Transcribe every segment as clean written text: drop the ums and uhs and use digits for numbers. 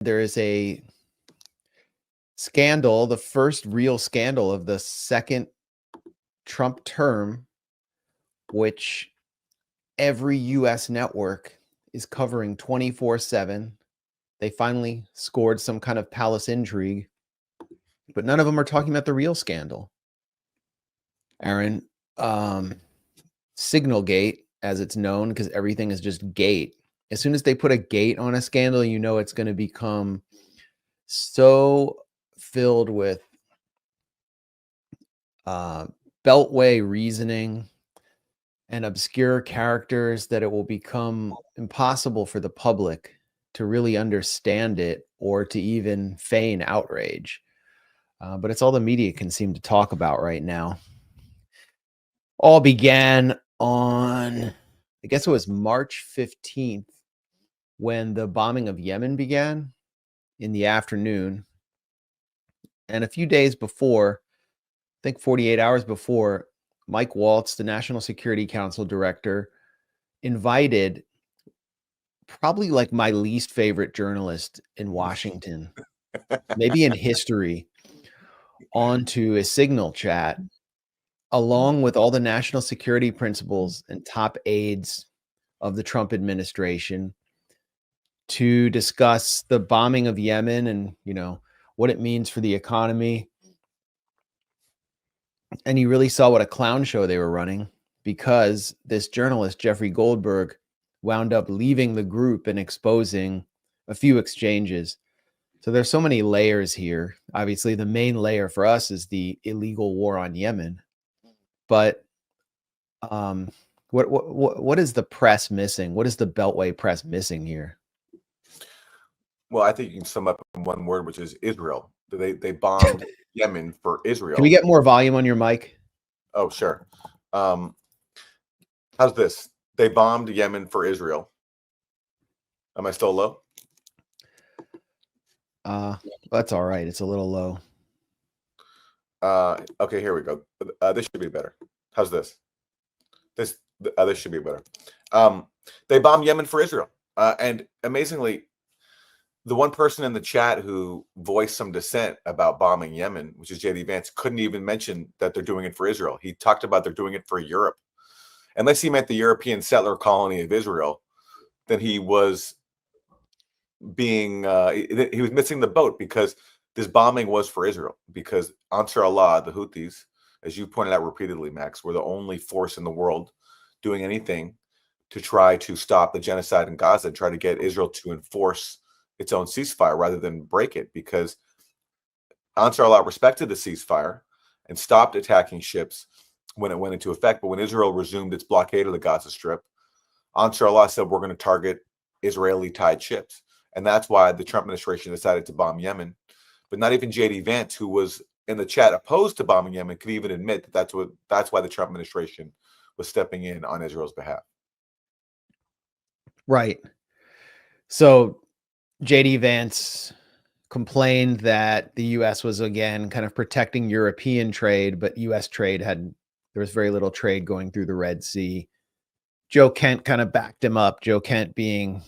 there is a scandal, the first real scandal of the second Trump term, which every US network is covering 24/7. They finally scored some kind of palace intrigue, but none of them are talking about the real scandal. Aaron, Signalgate, as it's known, because everything is just gate. As soon as they put a gate on a scandal, you know it's going to become so filled with beltway reasoning and obscure characters that it will become impossible for the public to really understand it or to even feign outrage. But it's all the media can seem to talk about right now. All began on, I guess it was March 15th, when the bombing of Yemen began in the afternoon. And a few days before, I think 48 hours before, Mike Waltz, the National Security Council director, invited probably like my least favorite journalist in Washington, maybe in history, onto a Signal chat, along with all the national security principals and top aides of the Trump administration, to discuss the bombing of Yemen and, you know, what it means for the economy. And you really saw what a clown show they were running, because this journalist, Jeffrey Goldberg, wound up leaving the group and exposing a few exchanges. So there's so many layers here. Obviously, the main layer for us is the illegal war on Yemen. But what is the press missing? What is the Beltway press missing here? Well, I think you can sum up in one word, which is Israel. They bombed Yemen for Israel. Can we get more volume on your mic? Oh, sure. How's this? They bombed Yemen for Israel. Am I still low? That's all right. It's a little low. Okay, here we go. This should be better. How's this? This should be better. They bombed Yemen for Israel. And amazingly, the one person in the chat who voiced some dissent about bombing Yemen, which is JD Vance, couldn't even mention that they're doing it for Israel. He talked about they're doing it for Europe. Unless he meant the European settler colony of Israel, then he was being he was missing the boat, because this bombing was for Israel, because Ansar Allah, the Houthis, as you pointed out repeatedly, Max, were the only force in the world doing anything to try to stop the genocide in Gaza and try to get Israel to enforce its own ceasefire rather than break it, because Ansar Allah respected the ceasefire and stopped attacking ships when it went into effect. But when Israel resumed its blockade of the Gaza Strip, Ansar Allah said, we're going to target Israeli-tied ships. And that's why the Trump administration decided to bomb Yemen. But not even JD Vance, who was in the chat opposed to bombing Yemen, could even admit that that's why the Trump administration was stepping in on Israel's behalf. Right. So JD Vance complained that the U.S. was, again, kind of protecting European trade, but U.S. trade there was very little trade going through the Red Sea. Joe Kent kind of backed him up, Joe Kent being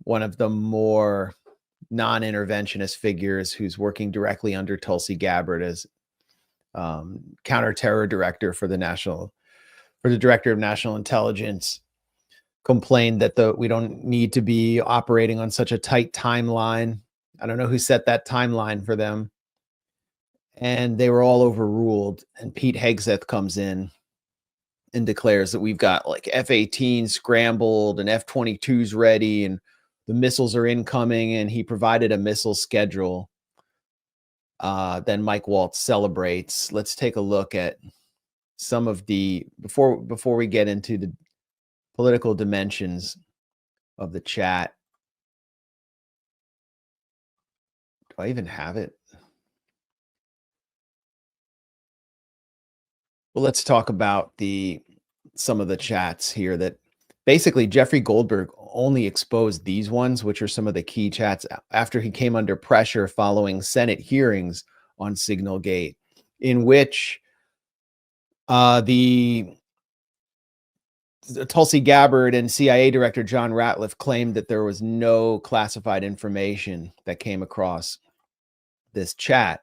one of the more non-interventionist figures who's working directly under Tulsi Gabbard as counterterror director for the Director of National Intelligence, complained that we don't need to be operating on such a tight timeline. I don't know who set that timeline for them. And they were all overruled. And Pete Hegseth comes in and declares that we've got like F-18 scrambled and F-22s ready and the missiles are incoming, and he provided a missile schedule. Then Mike Waltz celebrates. Let's take a look at some of the, before we get into the political dimensions of the chat. Do I even have it? Well, let's talk about some of the chats here that basically Jeffrey Goldberg only exposed these ones, which are some of the key chats after he came under pressure following Senate hearings on Signalgate, in which the Tulsi Gabbard and CIA Director John Ratliff claimed that there was no classified information that came across this chat.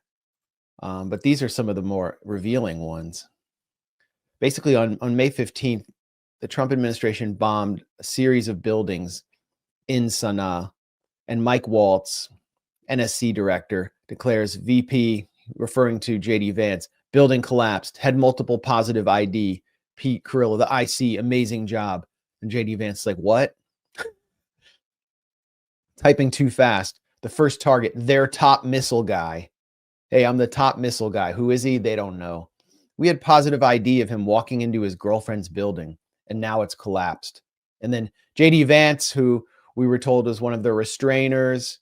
But these are some of the more revealing ones. Basically, on May 15th, the Trump administration bombed a series of buildings in Sana'a, and Mike Waltz, NSC director, declares VP, referring to JD Vance, building collapsed, had multiple positive ID. Pete Carrillo, the IC, amazing job. And JD Vance is like, what? Typing too fast. The first target, their top missile guy. Hey, I'm the top missile guy. Who is he? They don't know. We had positive ID of him walking into his girlfriend's building, and now it's collapsed. And then JD Vance, who we were told was one of the restrainers,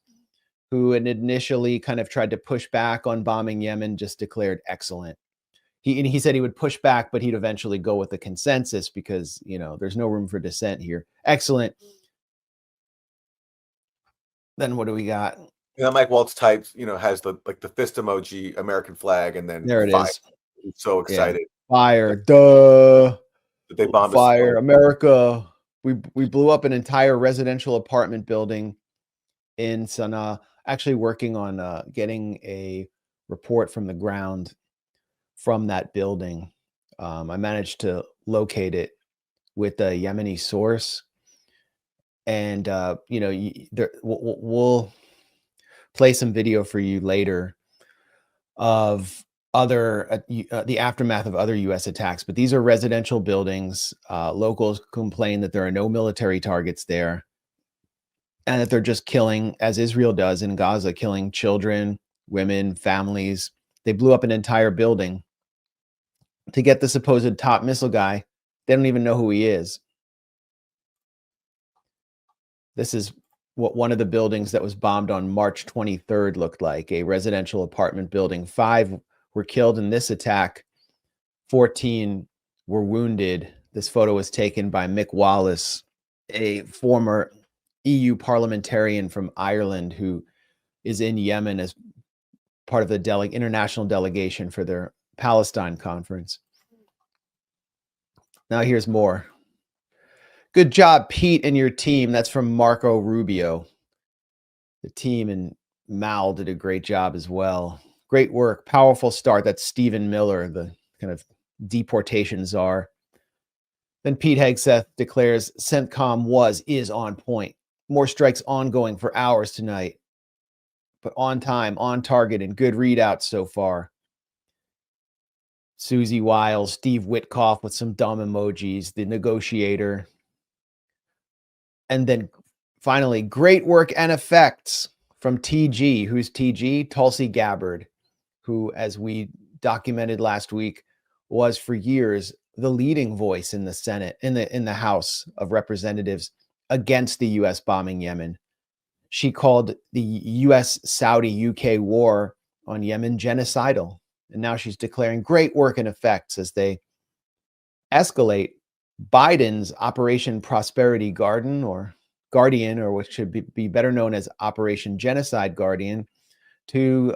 who had initially kind of tried to push back on bombing Yemen, just declared excellent. He said he would push back, but he'd eventually go with the consensus because, there's no room for dissent here. Excellent. Then what do we got? Mike Waltz types, has the fist emoji, American flag, and then there it fire. is. He's so excited. Yeah. Fire. Duh. That they bombed fire. America. We blew up an entire residential apartment building in Sana'a. Actually working on getting a report from the ground from that building. I managed to locate it with a Yemeni source, and we'll play some video for you later of other the aftermath of other U.S. attacks. But these are residential buildings. Locals complain that there are no military targets there, and that they're just killing, as Israel does in Gaza, killing children, women, families. They blew up an entire building to get the supposed top missile guy. They don't even know who he is. This is what one of the buildings that was bombed on March 23rd looked like, a residential apartment building. 5 were killed in this attack. 14 were wounded. This photo was taken by Mick Wallace, a former EU parliamentarian from Ireland who is in Yemen as part of the international delegation for their Palestine conference. Now here's more. Good job, Pete, and your team. That's from Marco Rubio. The team in Mal did a great job as well. Great work. Powerful start. That's Stephen Miller, the kind of deportation czar. Then Pete Hegseth declares CENTCOM is on point. More strikes ongoing for hours tonight, but on time, on target, and good readouts so far. Susie Wiles, Steve Witkoff with some dumb emojis, the negotiator. And then finally, great work and effects from TG. Who's TG? Tulsi Gabbard, who, as we documented last week, was for years the leading voice in the Senate, in the House of Representatives against the U.S. bombing Yemen. She called the U.S., Saudi, UK war on Yemen genocidal. And now she's declaring great work and effects as they escalate Biden's Operation Prosperity Guardian, or what should be better known as Operation Genocide Guardian, to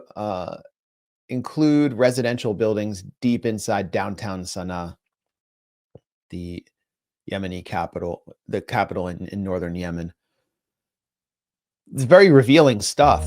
include residential buildings deep inside downtown Sana'a, the Yemeni capital, the capital in northern Yemen. It's very revealing stuff.